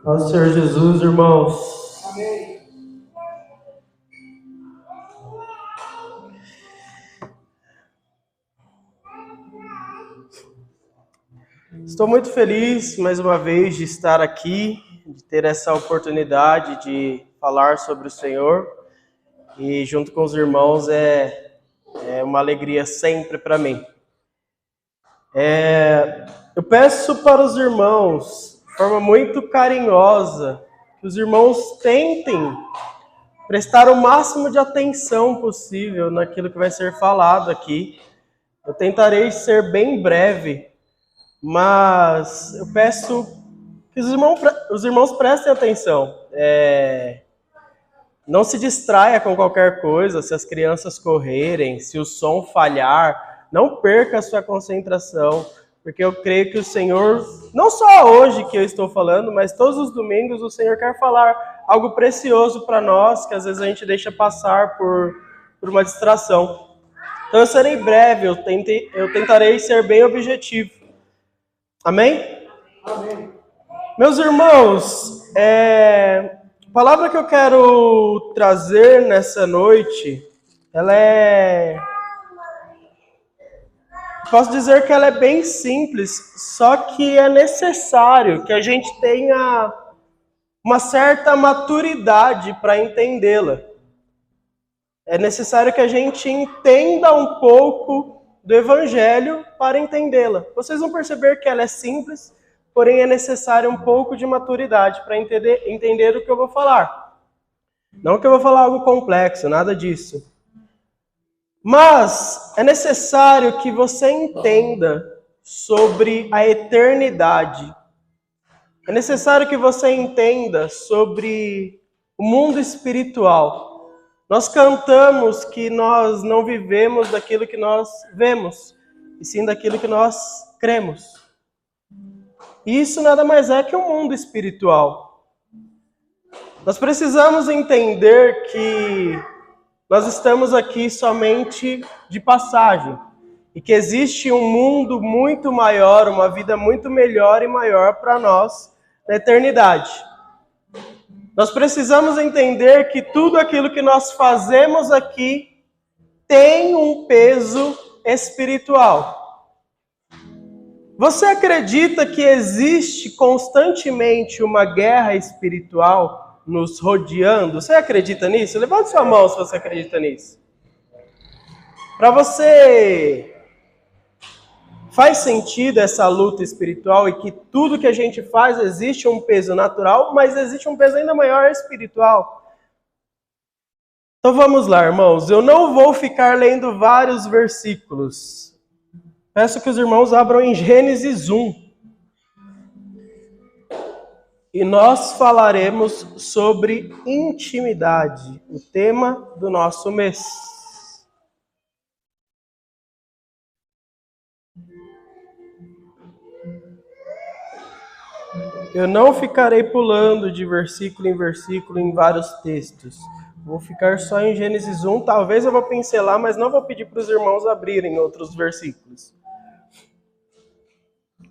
Nosso Senhor Jesus, irmãos. Amém. Estou muito feliz, mais uma vez, de estar aqui, de ter essa oportunidade de falar sobre o Senhor. E junto com os irmãos é uma alegria sempre para mim. Eu peço para os irmãos, de forma muito carinhosa, que os irmãos tentem prestar o máximo de atenção possível naquilo que vai ser falado aqui. Eu tentarei ser bem breve, mas eu peço que os irmãos prestem atenção. Não se distraia com qualquer coisa, se as crianças correrem, se o som falhar, não perca a sua concentração, porque eu creio que o Senhor, não só hoje que eu estou falando, mas todos os domingos o Senhor quer falar algo precioso para nós, que às vezes a gente deixa passar por uma distração. Então eu serei breve, eu tentarei ser bem objetivo. Amém? Amém. Meus irmãos, a palavra que eu quero trazer nessa noite, posso dizer que ela é bem simples, só que é necessário que a gente tenha uma certa maturidade para entendê-la. É necessário que a gente entenda um pouco do Evangelho para entendê-la. Vocês vão perceber que ela é simples, porém é necessário um pouco de maturidade para entender o que eu vou falar. Não que eu vou falar algo complexo, nada disso. Mas é necessário que você entenda sobre a eternidade. É necessário que você entenda sobre o mundo espiritual. Nós cantamos que nós não vivemos daquilo que nós vemos, e sim daquilo que nós cremos. E isso nada mais é que o mundo espiritual. Nós precisamos entender que nós estamos aqui somente de passagem, e que existe um mundo muito maior, uma vida muito melhor e maior para nós na eternidade. Nós precisamos entender que tudo aquilo que nós fazemos aqui tem um peso espiritual. Você acredita que existe constantemente uma guerra espiritual nos rodeando? Você acredita nisso? Levante sua mão se você acredita nisso. Para você, faz sentido essa luta espiritual e que tudo que a gente faz existe um peso natural, mas existe um peso ainda maior espiritual. Então vamos lá, irmãos. Eu não vou ficar lendo vários versículos. Peço que os irmãos abram em Gênesis 1. E nós falaremos sobre intimidade, o tema do nosso mês. Eu não ficarei pulando de versículo em versículo em vários textos. Vou ficar só em Gênesis 1. Talvez eu vou pincelar, mas não vou pedir para os irmãos abrirem outros versículos.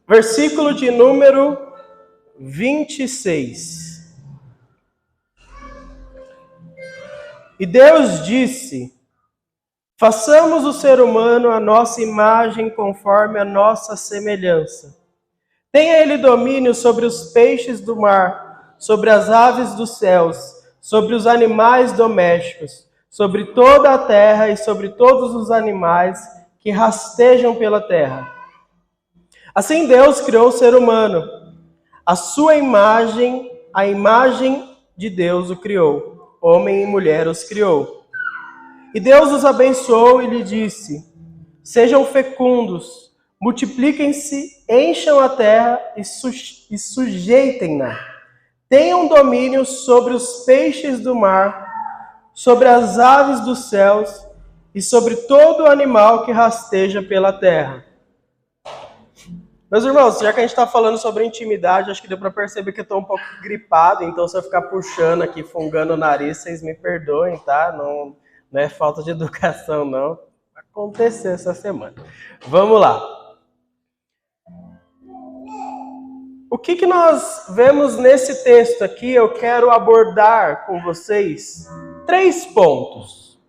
Versículo de número 26. E Deus disse: façamos o ser humano à nossa imagem conforme a nossa semelhança. Tenha ele domínio sobre os peixes do mar, sobre as aves dos céus, sobre os animais domésticos, sobre toda a terra e sobre todos os animais que rastejam pela terra. Assim Deus criou o ser humano. A sua imagem, a imagem de Deus o criou. Homem e mulher os criou. E Deus os abençoou e lhe disse: sejam fecundos, multipliquem-se, encham a terra e sujeitem-na. Tenham domínio sobre os peixes do mar, sobre as aves dos céus e sobre todo animal que rasteja pela terra. Meus irmãos, já que a gente está falando sobre intimidade, acho que deu para perceber que eu estou um pouco gripado, então se eu ficar puxando aqui, fungando o nariz, vocês me perdoem, tá? Não é falta de educação, não. Vai acontecer essa semana. Vamos lá. O que nós vemos nesse texto aqui? Eu quero abordar com vocês 3 pontos.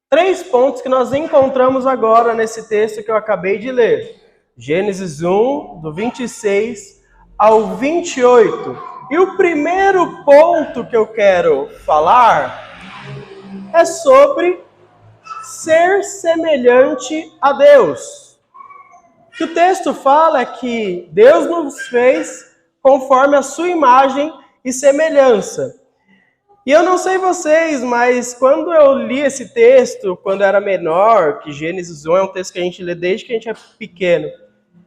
3 pontos que nós encontramos agora nesse texto que eu acabei de ler. Gênesis 1, do 26 ao 28. E o primeiro ponto que eu quero falar é sobre ser semelhante a Deus. O que o texto fala é que Deus nos fez conforme a sua imagem e semelhança. E eu não sei vocês, mas quando eu li esse texto, quando eu era menor, que Gênesis 1 é um texto que a gente lê desde que a gente é pequeno,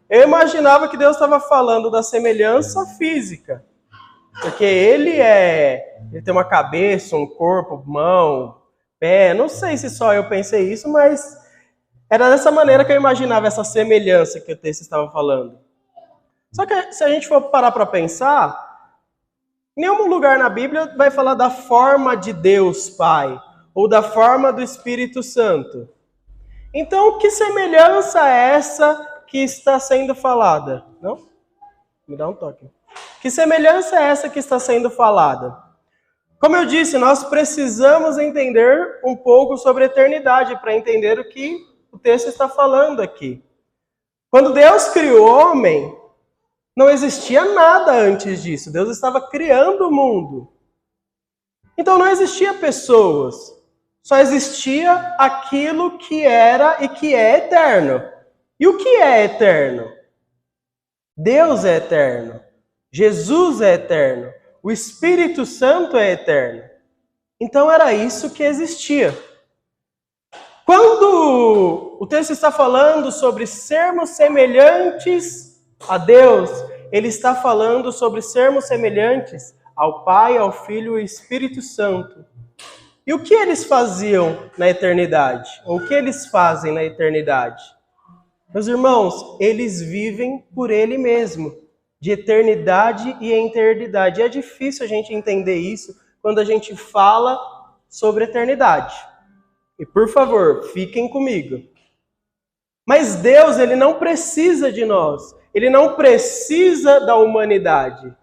eu imaginava que Deus estava falando da semelhança física. Porque ele tem uma cabeça, um corpo, mão, pé. Não sei se só eu pensei isso, mas era dessa maneira que eu imaginava essa semelhança que o texto estava falando. Só que se a gente for parar para pensar, nenhum lugar na Bíblia vai falar da forma de Deus Pai ou da forma do Espírito Santo. Então, que semelhança é essa que está sendo falada? Não? Me dá um toque. Que semelhança é essa que está sendo falada? Como eu disse, nós precisamos entender um pouco sobre a eternidade para entender o que o texto está falando aqui. Quando Deus criou o homem, não existia nada antes disso. Deus estava criando o mundo. Então não existia pessoas. Só existia aquilo que era e que é eterno. E o que é eterno? Deus é eterno. Jesus é eterno. O Espírito Santo é eterno. Então era isso que existia. Quando o texto está falando sobre sermos semelhantes a Deus, ele está falando sobre sermos semelhantes ao Pai, ao Filho e ao Espírito Santo. E o que eles faziam na eternidade? Ou o que eles fazem na eternidade? Meus irmãos, eles vivem por Ele mesmo, de eternidade e eternidade. E é difícil a gente entender isso quando a gente fala sobre eternidade. E por favor, fiquem comigo. Mas Deus, Ele não precisa de nós. Ele não precisa da humanidade.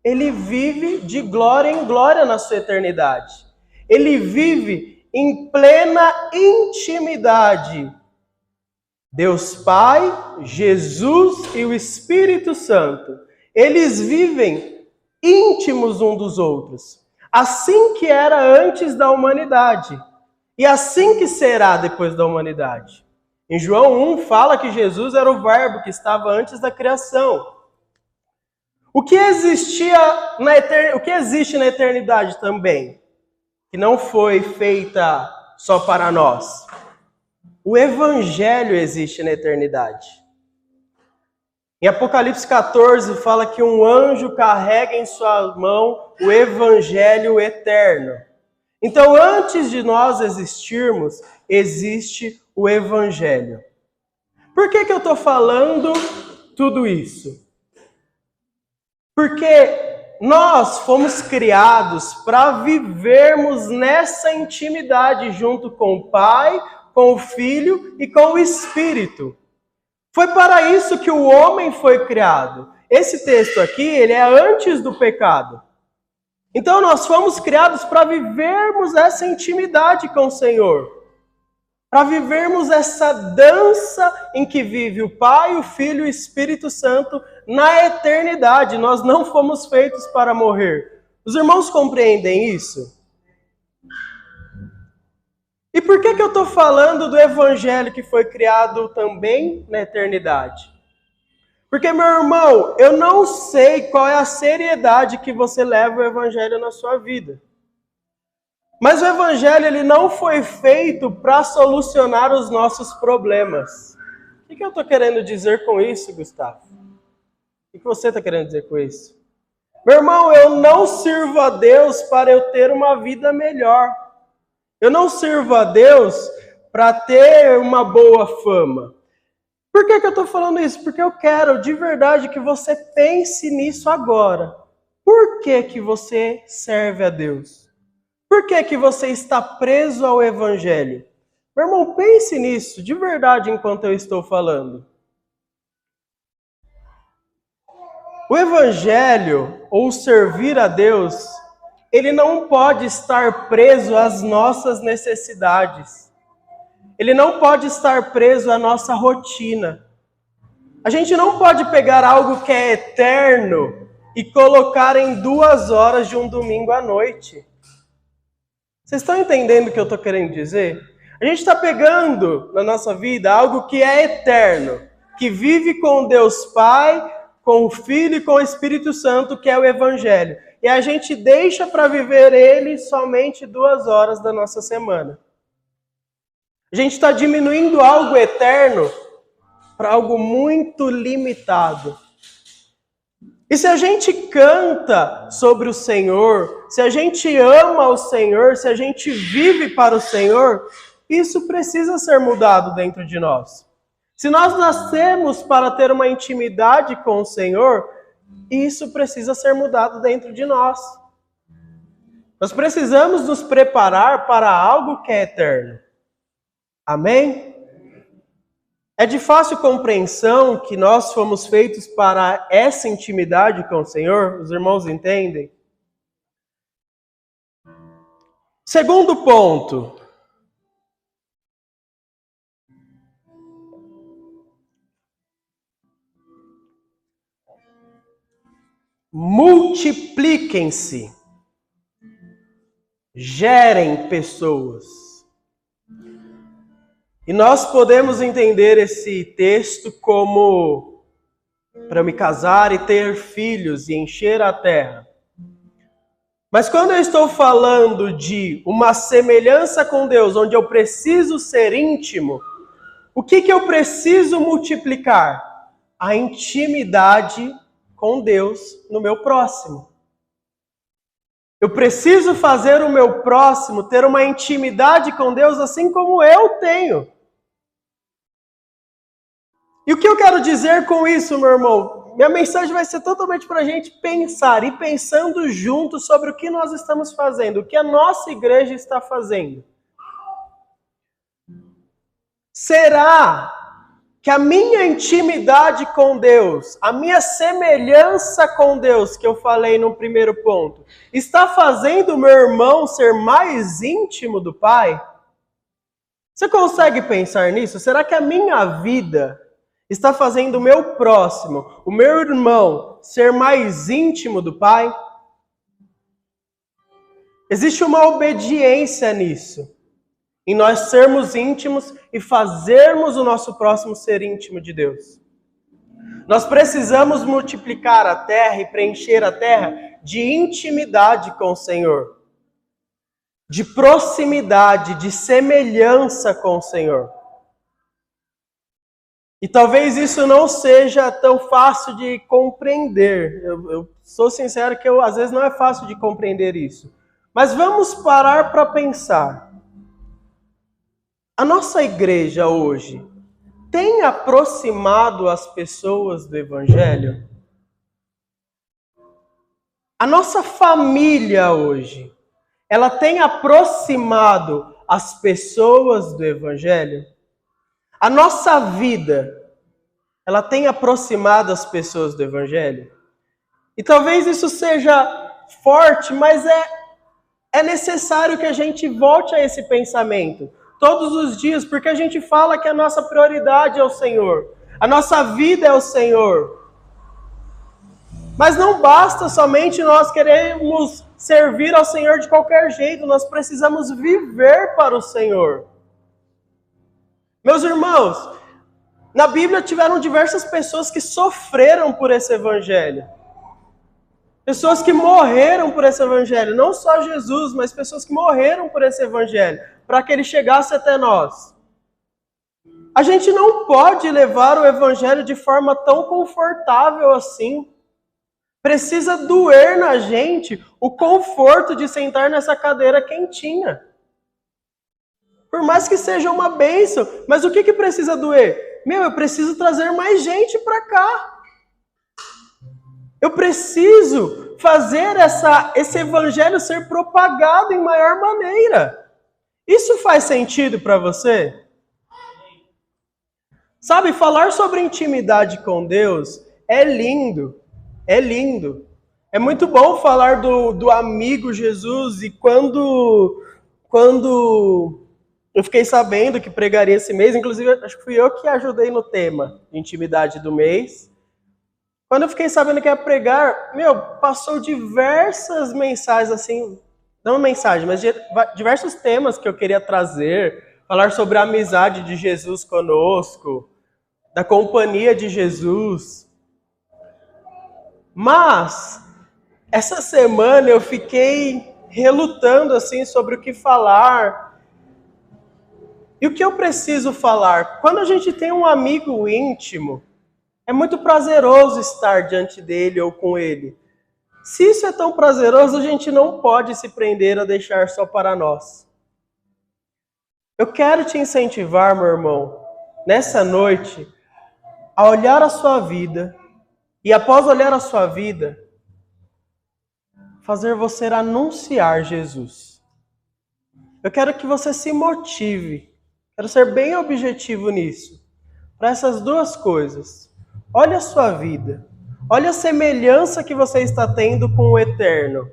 Ele vive de glória em glória na sua eternidade. Ele vive em plena intimidade. Deus Pai, Jesus e o Espírito Santo. Eles vivem íntimos uns dos outros. Assim que era antes da humanidade. E assim que será depois da humanidade. Em João 1 fala que Jesus era o verbo que estava antes da criação. O que existe na eternidade também, que não foi feita só para nós? O Evangelho existe na eternidade. Em Apocalipse 14 fala que um anjo carrega em sua mão o Evangelho eterno. Então, antes de nós existirmos, existe o Evangelho. Por que eu estou falando tudo isso? Porque nós fomos criados para vivermos nessa intimidade junto com o Pai, com o Filho e com o Espírito. Foi para isso que o homem foi criado. Esse texto aqui, ele é antes do pecado. Então nós fomos criados para vivermos essa intimidade com o Senhor. Para vivermos essa dança em que vive o Pai, o Filho e o Espírito Santo na eternidade. Nós não fomos feitos para morrer. Os irmãos compreendem isso? E por que eu estou falando do Evangelho que foi criado também na eternidade? Porque, meu irmão, eu não sei qual é a seriedade que você leva o Evangelho na sua vida. Mas o Evangelho ele não foi feito para solucionar os nossos problemas. O que eu estou querendo dizer com isso, Gustavo? O que você está querendo dizer com isso? Meu irmão, eu não sirvo a Deus para eu ter uma vida melhor. Eu não sirvo a Deus para ter uma boa fama. Por que eu estou falando isso? Porque eu quero de verdade que você pense nisso agora. Por que você serve a Deus? Por que você está preso ao Evangelho? Meu irmão, pense nisso de verdade enquanto eu estou falando. O evangelho, ou servir a Deus, ele não pode estar preso às nossas necessidades. Ele não pode estar preso à nossa rotina. A gente não pode pegar algo que é eterno e colocar em 2 horas de um domingo à noite. Vocês estão entendendo o que eu estou querendo dizer? A gente está pegando na nossa vida algo que é eterno, que vive com Deus Pai, com o Filho e com o Espírito Santo, que é o Evangelho. E a gente deixa para viver ele somente 2 horas da nossa semana. A gente está diminuindo algo eterno para algo muito limitado. E se a gente canta sobre o Senhor, se a gente ama o Senhor, se a gente vive para o Senhor, isso precisa ser mudado dentro de nós. Se nós nascemos para ter uma intimidade com o Senhor, isso precisa ser mudado dentro de nós. Nós precisamos nos preparar para algo que é eterno. Amém? É de fácil compreensão que nós fomos feitos para essa intimidade com o Senhor? Os irmãos entendem? Segundo ponto. Multipliquem-se. Gerem pessoas. E nós podemos entender esse texto como para me casar e ter filhos e encher a terra. Mas quando eu estou falando de uma semelhança com Deus, onde eu preciso ser íntimo, o que eu preciso multiplicar? A intimidade com Deus no meu próximo. Eu preciso fazer o meu próximo ter uma intimidade com Deus assim como eu tenho. E o que eu quero dizer com isso, meu irmão? Minha mensagem vai ser totalmente para a gente pensar e pensando juntos sobre o que nós estamos fazendo, o que a nossa igreja está fazendo. Será que a minha intimidade com Deus, a minha semelhança com Deus, que eu falei no primeiro ponto, está fazendo o meu irmão ser mais íntimo do Pai? Você consegue pensar nisso? Será que a minha vida está fazendo o meu próximo, o meu irmão, ser mais íntimo do Pai? Existe uma obediência nisso, em nós sermos íntimos e fazermos o nosso próximo ser íntimo de Deus. Nós precisamos multiplicar a terra e preencher a terra de intimidade com o Senhor, de proximidade, de semelhança com o Senhor. E talvez isso não seja tão fácil de compreender. Eu sou sincero que às vezes não é fácil de compreender isso. Mas vamos parar para pensar. A nossa igreja hoje tem aproximado as pessoas do Evangelho? A nossa família hoje, ela tem aproximado as pessoas do Evangelho? A nossa vida, ela tem aproximado as pessoas do Evangelho? E talvez isso seja forte, mas é necessário que a gente volte a esse pensamento todos os dias, porque a gente fala que a nossa prioridade é o Senhor, a nossa vida é o Senhor. Mas não basta somente nós queremos servir ao Senhor de qualquer jeito, nós precisamos viver para o Senhor. Meus irmãos, na Bíblia tiveram diversas pessoas que sofreram por esse Evangelho. Pessoas que morreram por esse Evangelho. Não só Jesus, mas pessoas que morreram por esse Evangelho, para que ele chegasse até nós. A gente não pode levar o Evangelho de forma tão confortável assim. Precisa doer na gente o conforto de sentar nessa cadeira quentinha. Por mais que seja uma bênção, mas o que precisa doer? Eu preciso trazer mais gente para cá. Eu preciso fazer esse evangelho ser propagado em maior maneira. Isso faz sentido para você? Sabe, falar sobre intimidade com Deus é lindo. É lindo. É muito bom falar do amigo Jesus, e quando eu fiquei sabendo que pregaria esse mês, inclusive acho que fui eu que ajudei no tema de intimidade do mês. Quando eu fiquei sabendo que ia pregar, passou diversas mensagens assim, não mensagem, mas diversos temas que eu queria trazer, falar sobre a amizade de Jesus conosco, da companhia de Jesus. Mas essa semana eu fiquei relutando assim sobre o que falar. E o que eu preciso falar? Quando a gente tem um amigo íntimo, é muito prazeroso estar diante dele ou com ele. Se isso é tão prazeroso, a gente não pode se prender a deixar só para nós. Eu quero te incentivar, meu irmão, nessa noite, a olhar a sua vida e, após olhar a sua vida, fazer você anunciar Jesus. Eu quero que você se motive, quero ser bem objetivo nisso, para essas duas coisas. Olha a sua vida, olha a semelhança que você está tendo com o Eterno.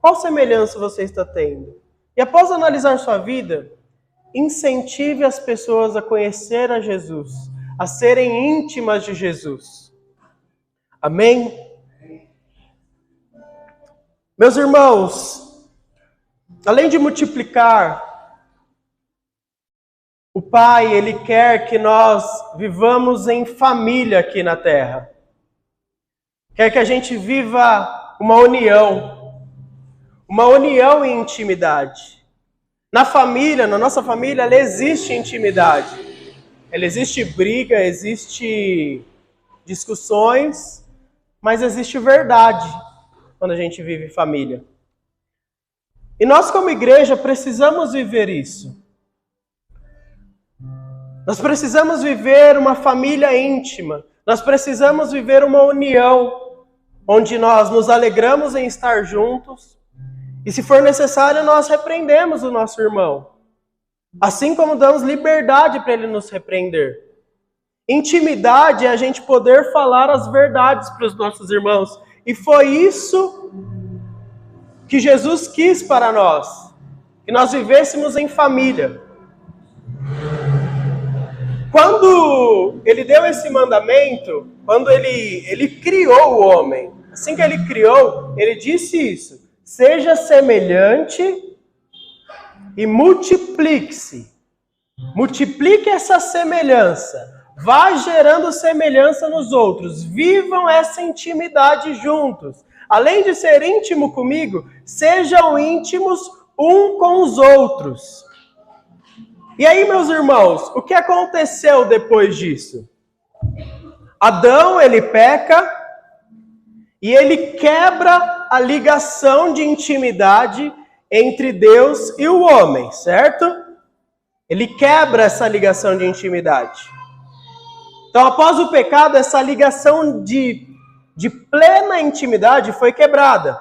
Qual semelhança você está tendo? E após analisar sua vida, incentive as pessoas a conhecer a Jesus, a serem íntimas de Jesus. Amém? Meus irmãos, além de multiplicar, o Pai, Ele quer que nós vivamos em família aqui na terra. Quer que a gente viva uma união em intimidade. Na família, na nossa família, ela existe intimidade. Ela existe briga, existe discussões, mas existe verdade quando a gente vive família. E nós, como igreja, precisamos viver isso. Nós precisamos viver uma família íntima. Nós precisamos viver uma união, onde nós nos alegramos em estar juntos. E se for necessário, nós repreendemos o nosso irmão. Assim como damos liberdade para ele nos repreender. Intimidade é a gente poder falar as verdades para os nossos irmãos. E foi isso que Jesus quis para nós. Que nós vivêssemos em família. Quando ele deu esse mandamento, quando ele criou o homem, assim que ele criou, ele disse isso: seja semelhante e multiplique-se. Multiplique essa semelhança. Vá gerando semelhança nos outros. Vivam essa intimidade juntos. Além de ser íntimo comigo, sejam íntimos um com os outros. E aí, meus irmãos, o que aconteceu depois disso? Adão, ele peca e ele quebra a ligação de intimidade entre Deus e o homem, certo? Ele quebra essa ligação de intimidade. Então, após o pecado, essa ligação de plena intimidade foi quebrada.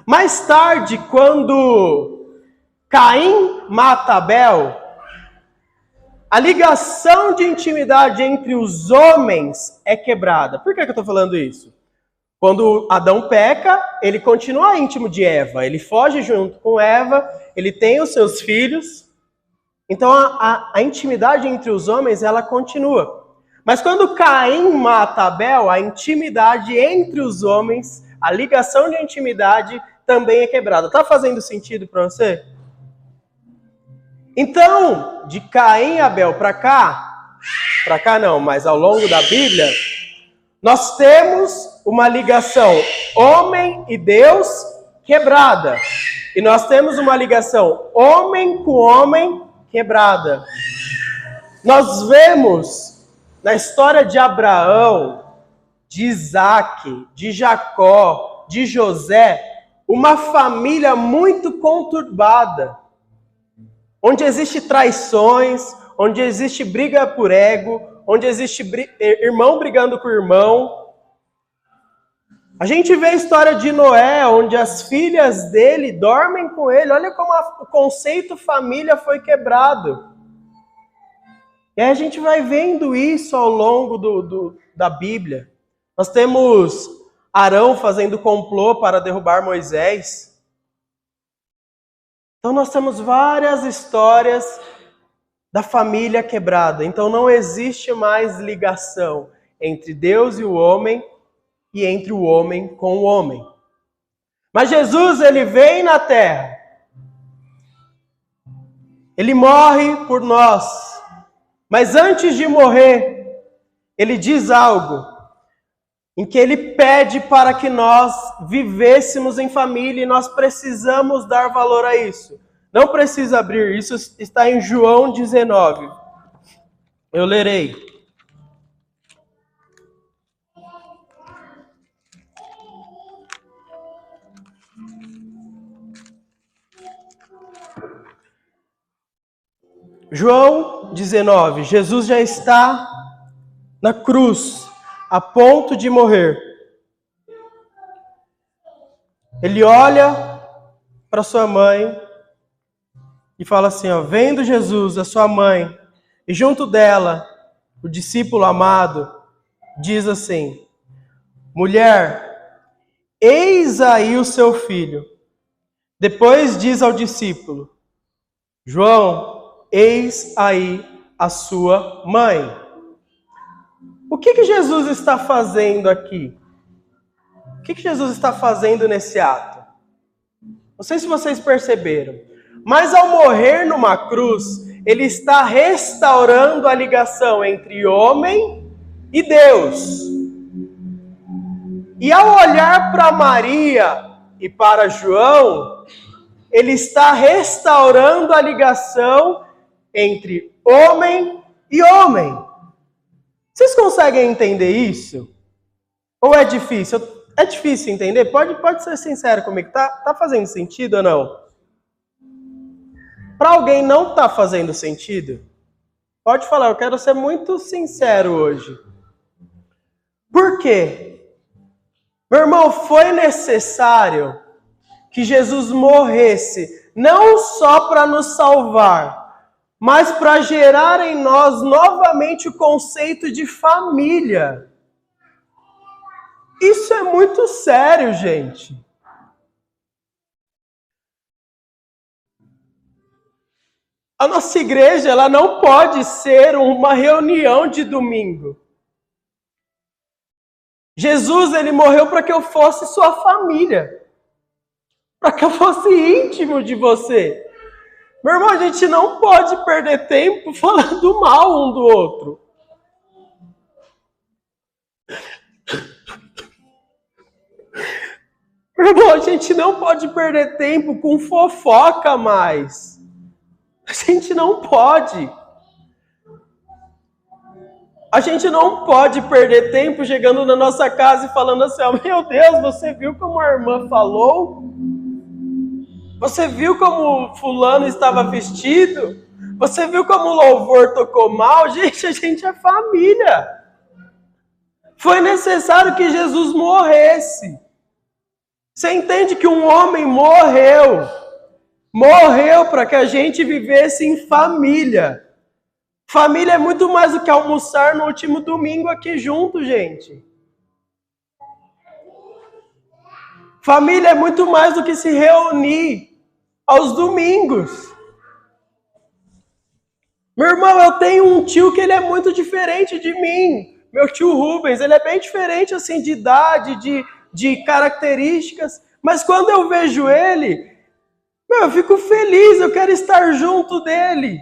Mais tarde, quando Caim mata Abel, a ligação de intimidade entre os homens é quebrada. Por que eu estou falando isso? Quando Adão peca, ele continua íntimo de Eva. Ele foge junto com Eva, ele tem os seus filhos. Então a intimidade entre os homens, ela continua. Mas quando Caim mata Abel, a intimidade entre os homens, a ligação de intimidade também é quebrada. Está fazendo sentido para você? Então, de Caim e Abel para cá não, mas ao longo da Bíblia, nós temos uma ligação homem e Deus quebrada. E nós temos uma ligação homem com homem quebrada. Nós vemos na história de Abraão, de Isaac, de Jacó, de José, uma família muito conturbada. Onde existe traições, onde existe briga por ego, onde existe irmão brigando com irmão. A gente vê a história de Noé, onde as filhas dele dormem com ele. Olha como o conceito família foi quebrado. E aí a gente vai vendo isso ao longo da Bíblia. Nós temos Arão fazendo complô para derrubar Moisés. Então nós temos várias histórias da família quebrada. Então não existe mais ligação entre Deus e o homem e entre o homem com o homem. Mas Jesus, ele vem na terra. Ele morre por nós. Mas antes de morrer, ele diz algo em que ele pede para que nós vivêssemos em família e nós precisamos dar valor a isso. Não precisa abrir, isso está em João 19. Eu lerei. João 19, Jesus já está na cruz, a ponto de morrer. Ele olha para sua mãe e fala assim, ó, vendo Jesus, a sua mãe, e junto dela, o discípulo amado, diz assim, mulher, eis aí o seu filho. Depois diz ao discípulo, João, eis aí a sua mãe. O que Jesus está fazendo aqui? O que Jesus está fazendo nesse ato? Não sei se vocês perceberam, mas ao morrer numa cruz, ele está restaurando a ligação entre homem e Deus. E ao olhar para Maria e para João, ele está restaurando a ligação entre homem e homem. Vocês conseguem entender isso? Ou é difícil? É difícil entender? Pode ser sincero comigo. Tá fazendo sentido ou não? Para alguém não tá fazendo sentido? Pode falar, eu quero ser muito sincero hoje. Por quê? Meu irmão, foi necessário que Jesus morresse, não só para nos salvar, mas para gerar em nós novamente o conceito de família. Isso é muito sério, gente. A nossa igreja, ela não pode ser uma reunião de domingo. Jesus, ele morreu para que eu fosse sua família. Para que eu fosse íntimo de você. Meu irmão, a gente não pode perder tempo falando mal um do outro. Meu irmão, a gente não pode perder tempo com fofoca mais. A gente não pode. A gente não pode perder tempo chegando na nossa casa e falando assim, oh, meu Deus, você viu como a irmã falou? Você viu como fulano estava vestido? Você viu como o louvor tocou mal? Gente, a gente é família. Foi necessário que Jesus morresse. Você entende que um homem morreu? Morreu para que a gente vivesse em família. Família é muito mais do que almoçar no último domingo aqui junto, gente. Família é muito mais do que se reunir aos domingos. Meu irmão, eu tenho um tio que ele é muito diferente de mim. Meu tio Rubens, ele é bem diferente assim de idade, de características. Mas quando eu vejo ele, eu fico feliz, eu quero estar junto dele.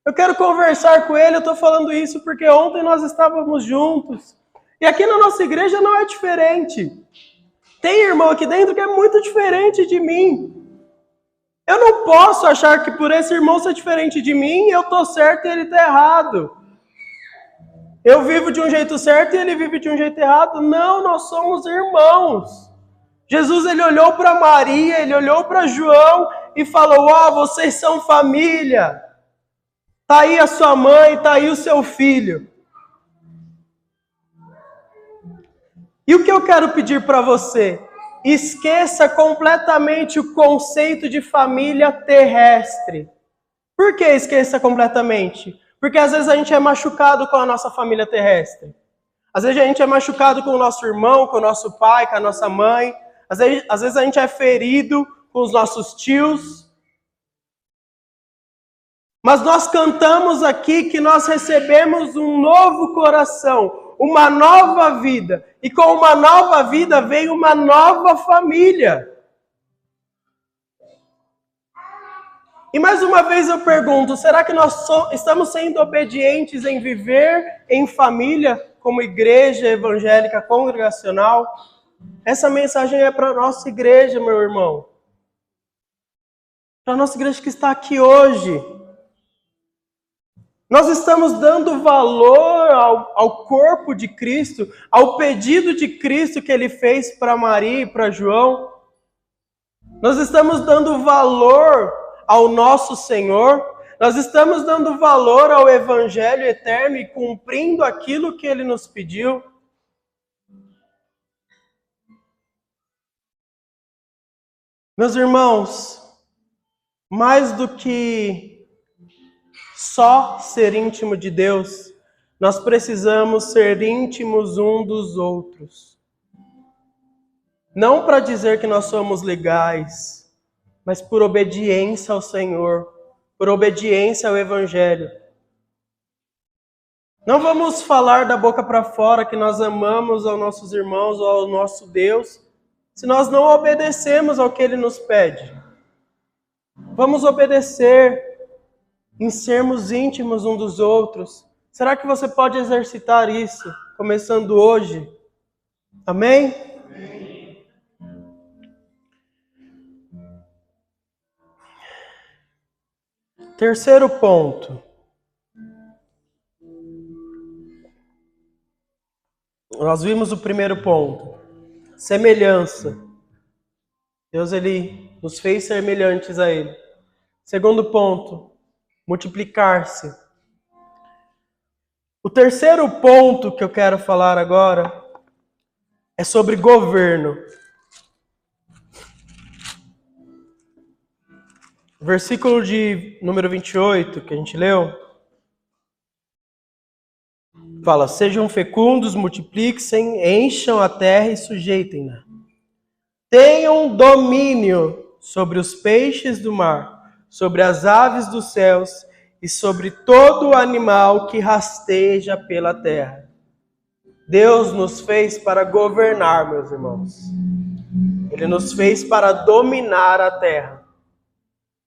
Eu quero conversar com ele, eu estou falando isso porque ontem nós estávamos juntos. E aqui na nossa igreja não é diferente. Tem irmão aqui dentro que é muito diferente de mim. Eu não posso achar que por esse irmão ser diferente de mim, eu estou certo e ele está errado. Eu vivo de um jeito certo e ele vive de um jeito errado. Não, nós somos irmãos. Jesus, ele olhou para Maria, ele olhou para João e falou, vocês são família. Está aí a sua mãe, está aí o seu filho. E o que eu quero pedir para você? Esqueça completamente o conceito de família terrestre. Por que esqueça completamente? Porque às vezes a gente é machucado com a nossa família terrestre. Às vezes a gente é machucado com o nosso irmão, com o nosso pai, com a nossa mãe. Às vezes a gente é ferido com os nossos tios. Mas nós cantamos aqui que nós recebemos um novo coração, uma nova vida. E com uma nova vida vem uma nova família. E mais uma vez eu pergunto, será que nós estamos sendo obedientes em viver em família, como igreja evangélica congregacional? Essa mensagem é para a nossa igreja, meu irmão. Para a nossa igreja que está aqui hoje. Nós estamos dando valor ao corpo de Cristo, ao pedido de Cristo que ele fez para Maria e para João. Nós estamos dando valor ao nosso Senhor, nós estamos dando valor ao Evangelho eterno e cumprindo aquilo que Ele nos pediu. Meus irmãos, mais do que só ser íntimo de Deus, nós precisamos ser íntimos um dos outros. Não para dizer que nós somos legais, mas por obediência ao Senhor, por obediência ao Evangelho. Não vamos falar da boca para fora que nós amamos aos nossos irmãos ou ao nosso Deus, se nós não obedecemos ao que Ele nos pede. Vamos obedecer em sermos íntimos um dos outros. Será que você pode exercitar isso, começando hoje? Amém? Terceiro ponto. Nós vimos o primeiro ponto. Semelhança. Deus, Ele nos fez semelhantes a Ele. Segundo ponto. Multiplicar-se. O terceiro ponto que eu quero falar agora é sobre governo. O versículo de número 28, que a gente leu, fala: sejam fecundos, multipliquem-se, encham a terra e sujeitem-na. Tenham domínio sobre os peixes do mar, sobre as aves dos céus e sobre todo animal que rasteja pela terra. Deus nos fez para governar, meus irmãos. Ele nos fez para dominar a terra.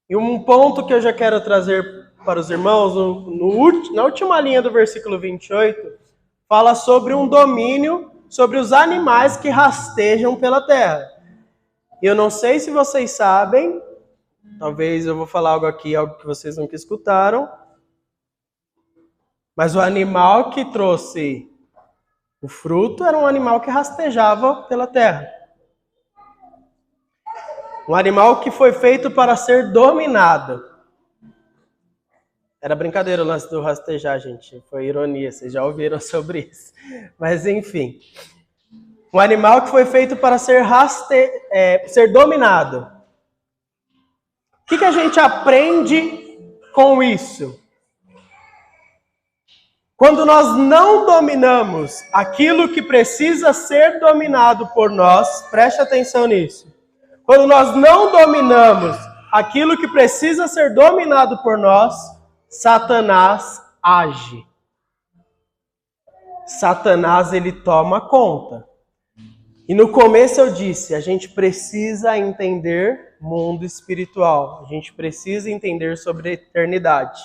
E um ponto que eu já quero trazer para os irmãos, na última linha do versículo 28, fala sobre um domínio sobre os animais que rastejam pela terra. E eu não sei se vocês sabem, talvez eu vou falar algo aqui, algo que vocês nunca escutaram, mas o animal que trouxe o fruto era um animal que rastejava pela terra. Um animal que foi feito para ser dominado. Era brincadeira o lance do rastejar, gente. Foi ironia, vocês já ouviram sobre isso. Mas enfim. Um animal que foi feito para ser dominado. O que a gente aprende com isso? Quando nós não dominamos aquilo que precisa ser dominado por nós, preste atenção nisso. Quando nós não dominamos aquilo que precisa ser dominado por nós, Satanás age. Satanás, ele toma conta. E no começo eu disse, a gente precisa entender mundo espiritual. A gente precisa entender sobre a eternidade.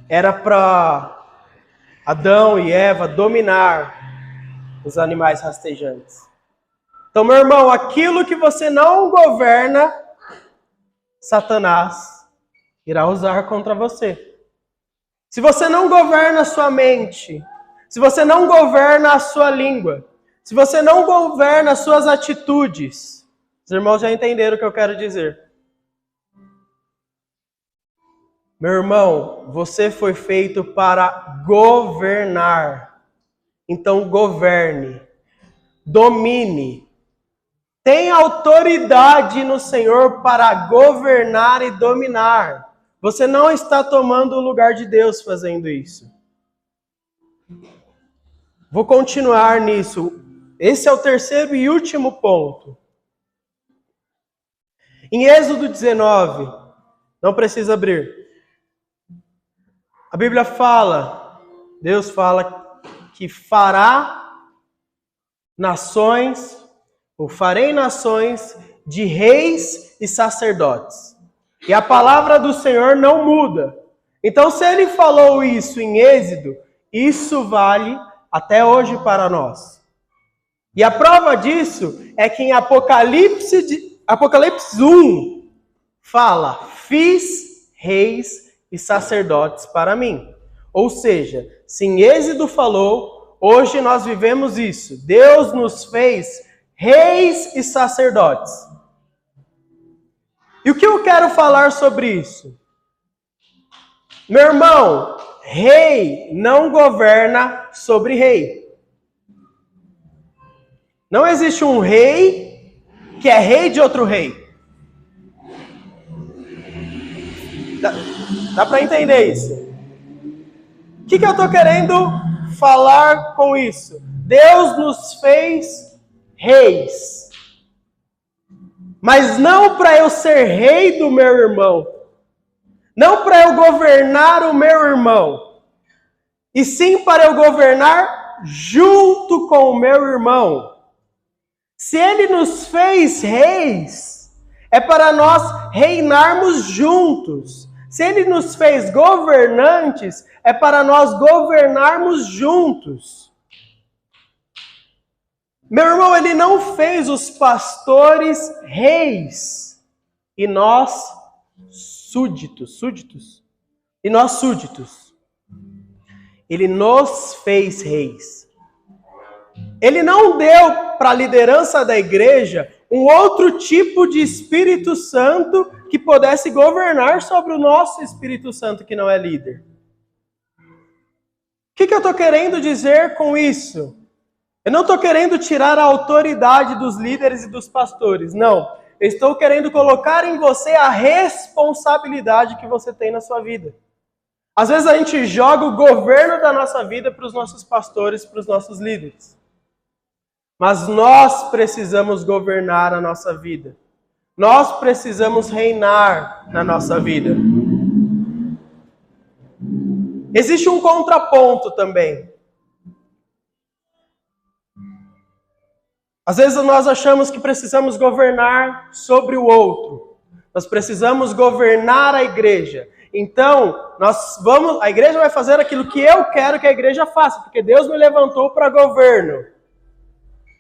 Era para Adão e Eva dominar os animais rastejantes. Então, meu irmão, aquilo que você não governa, Satanás irá usar contra você. Se você não governa a sua mente, se você não governa a sua língua, se você não governa as suas atitudes, os irmãos já entenderam o que eu quero dizer. Meu irmão, você foi feito para governar. Então, governe, domine. Tem autoridade no Senhor para governar e dominar. Você não está tomando o lugar de Deus fazendo isso. Vou continuar nisso. Esse é o terceiro e último ponto. Em Êxodo 19, não precisa abrir. A Bíblia fala, Deus fala que farei nações de reis e sacerdotes. E a palavra do Senhor não muda. Então, se ele falou isso em Êxodo, isso vale até hoje para nós. E a prova disso é que em Apocalipse 1 fala: fiz reis e sacerdotes para mim. Ou seja, se em Êxodo falou, hoje nós vivemos isso. Deus nos fez reis e sacerdotes. E o que eu quero falar sobre isso? Meu irmão, rei não governa sobre rei. Não existe um rei que é rei de outro rei. Dá para entender isso? O que eu estou querendo falar com isso? Deus nos fez reis. Mas não para eu ser rei do meu irmão. Não para eu governar o meu irmão. E sim para eu governar junto com o meu irmão. Se ele nos fez reis, é para nós reinarmos juntos. Se ele nos fez governantes, é para nós governarmos juntos. Meu irmão, ele não fez os pastores reis e nós súditos. E nós súditos. Ele nos fez reis. Ele não deu para a liderança da igreja um outro tipo de Espírito Santo que pudesse governar sobre o nosso Espírito Santo que não é líder. O que eu estou querendo dizer com isso? Eu não estou querendo tirar a autoridade dos líderes e dos pastores, não. Eu estou querendo colocar em você a responsabilidade que você tem na sua vida. Às vezes a gente joga o governo da nossa vida para os nossos pastores, para os nossos líderes. Mas nós precisamos governar a nossa vida. Nós precisamos reinar na nossa vida. Existe um contraponto também. Às vezes nós achamos que precisamos governar sobre o outro. Nós precisamos governar a igreja. Então, a igreja vai fazer aquilo que eu quero que a igreja faça, porque Deus me levantou para governo.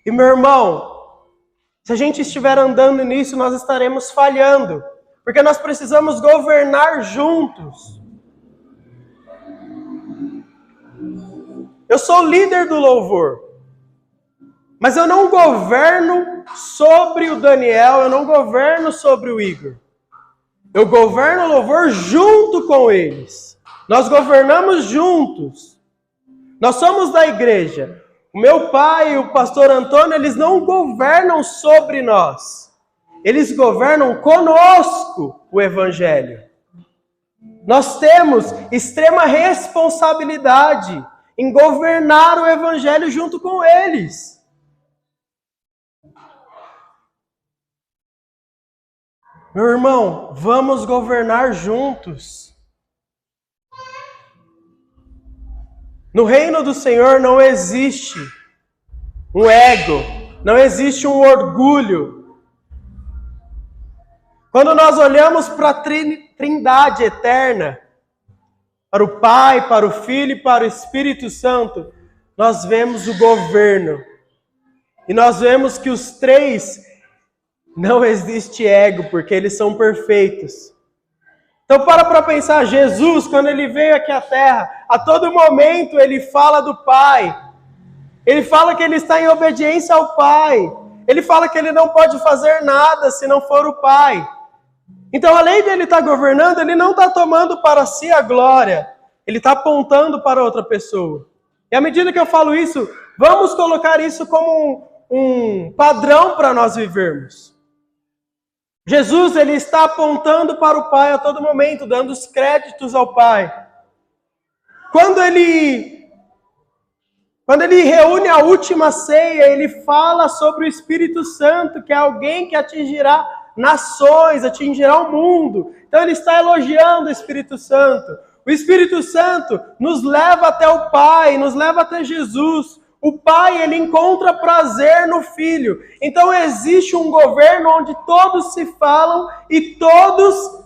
E meu irmão, se a gente estiver andando nisso, nós estaremos falhando. Porque nós precisamos governar juntos. Eu sou líder do louvor. Mas eu não governo sobre o Daniel, eu não governo sobre o Igor. Eu governo o louvor junto com eles. Nós governamos juntos. Nós somos da igreja. O meu pai e o pastor Antônio, eles não governam sobre nós. Eles governam conosco o evangelho. Nós temos extrema responsabilidade em governar o evangelho junto com eles. Meu irmão, vamos governar juntos. No reino do Senhor não existe um ego, não existe um orgulho. Quando nós olhamos para a Trindade eterna, para o Pai, para o Filho e para o Espírito Santo, nós vemos o governo. E nós vemos que os três não existe ego, porque eles são perfeitos. Então para pensar, Jesus, quando ele veio aqui à Terra, a todo momento ele fala do Pai. Ele fala que ele está em obediência ao Pai. Ele fala que ele não pode fazer nada se não for o Pai. Então, além dele estar governando, ele não está tomando para si a glória. Ele está apontando para outra pessoa. E à medida que eu falo isso, vamos colocar isso como um padrão para nós vivermos. Jesus, ele está apontando para o Pai a todo momento, dando os créditos ao Pai. Quando ele Quando ele reúne a última ceia, ele fala sobre o Espírito Santo, que é alguém que atingirá nações, atingirá o mundo. Então ele está elogiando o Espírito Santo. O Espírito Santo nos leva até o Pai, nos leva até Jesus. O Pai, ele encontra prazer no Filho. Então existe um governo onde todos se falam e todos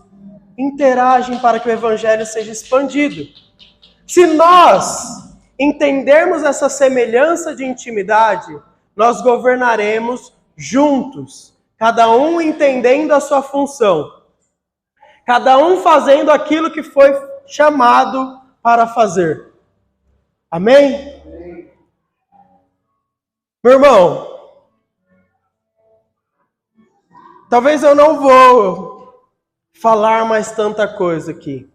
interagem para que o Evangelho seja expandido. Se nós entendermos essa semelhança de intimidade, nós governaremos juntos, cada um entendendo a sua função, cada um fazendo aquilo que foi chamado para fazer. Amém? Meu irmão, talvez eu não vou falar mais tanta coisa aqui.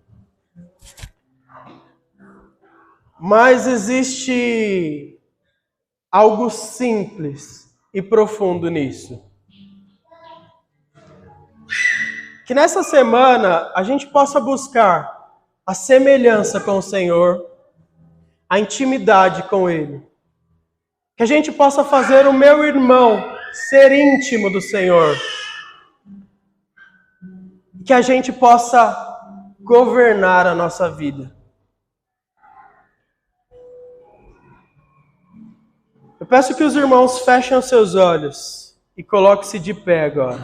Mas existe algo simples e profundo nisso. Que nessa semana a gente possa buscar a semelhança com o Senhor, a intimidade com Ele. Que a gente possa fazer o meu irmão ser íntimo do Senhor. Que a gente possa governar a nossa vida. Eu peço que os irmãos fechem os seus olhos e coloquem-se de pé agora.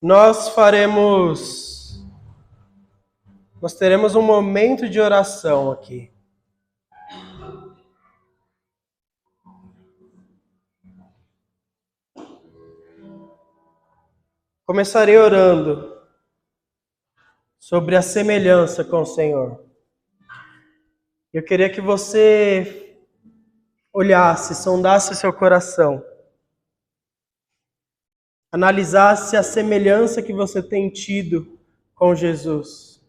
Nós teremos um momento de oração aqui. Começarei orando sobre a semelhança com o Senhor. Eu queria que você olhasse, sondasse o seu coração, analisasse a semelhança que você tem tido com Jesus.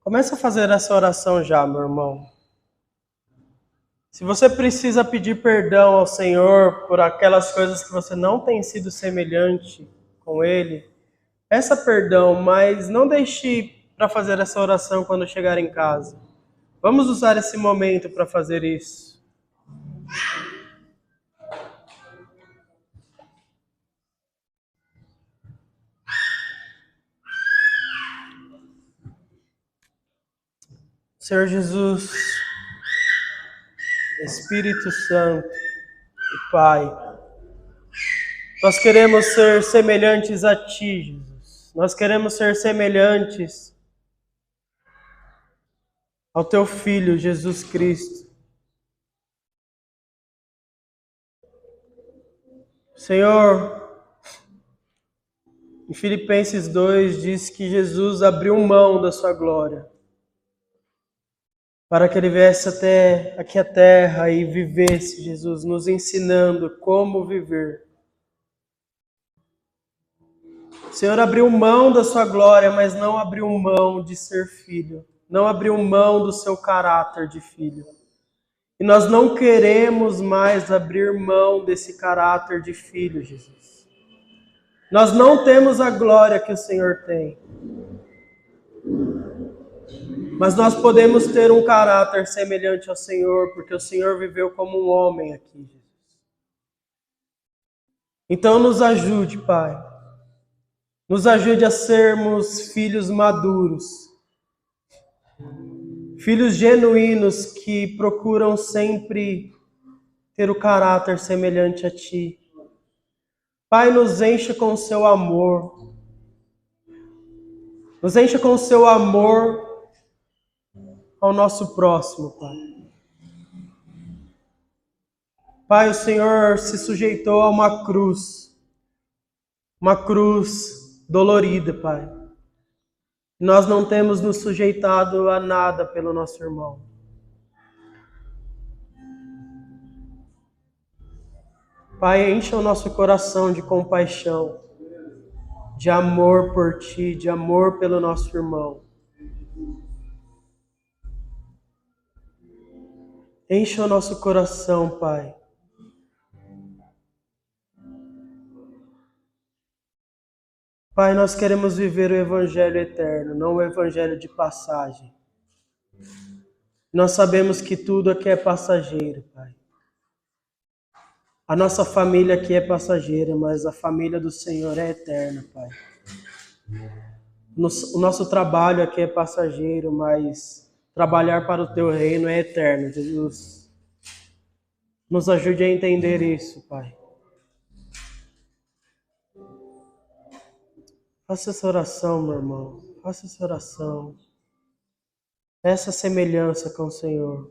Comece a fazer essa oração já, meu irmão. Se você precisa pedir perdão ao Senhor por aquelas coisas que você não tem sido semelhante com Ele, peça perdão, mas não deixe para fazer essa oração quando chegar em casa. Vamos usar esse momento para fazer isso. Senhor Jesus, Espírito Santo e Pai, nós queremos ser semelhantes a Ti, Jesus. Nós queremos ser semelhantes ao Teu Filho, Jesus Cristo. Senhor, em Filipenses 2 diz que Jesus abriu mão da sua glória para que Ele viesse até aqui à terra e vivesse, Jesus, nos ensinando como viver. O Senhor abriu mão da sua glória, mas não abriu mão de ser filho. Não abriu mão do seu caráter de filho. E nós não queremos mais abrir mão desse caráter de filho, Jesus. Nós não temos a glória que o Senhor tem. Mas nós podemos ter um caráter semelhante ao Senhor, porque o Senhor viveu como um homem aqui, Jesus. Então nos ajude, Pai. Nos ajude a sermos filhos maduros. Filhos genuínos que procuram sempre ter o caráter semelhante a Ti. Pai, nos encha com o Seu amor. Nos encha com o Seu amor ao nosso próximo, Pai. Pai, o Senhor se sujeitou a uma cruz dolorida, Pai. Nós não temos nos sujeitado a nada pelo nosso irmão. Pai, encha o nosso coração de compaixão, de amor por Ti, de amor pelo nosso irmão. Encha o nosso coração, Pai. Pai, nós queremos viver o Evangelho eterno, não o Evangelho de passagem. Nós sabemos que tudo aqui é passageiro, Pai. A nossa família aqui é passageira, mas a família do Senhor é eterna, Pai. O nosso trabalho aqui é passageiro, mas trabalhar para o Teu reino é eterno, Jesus. Nos ajude a entender isso, Pai. Faça essa oração, meu irmão. Faça essa oração. Essa semelhança com o Senhor.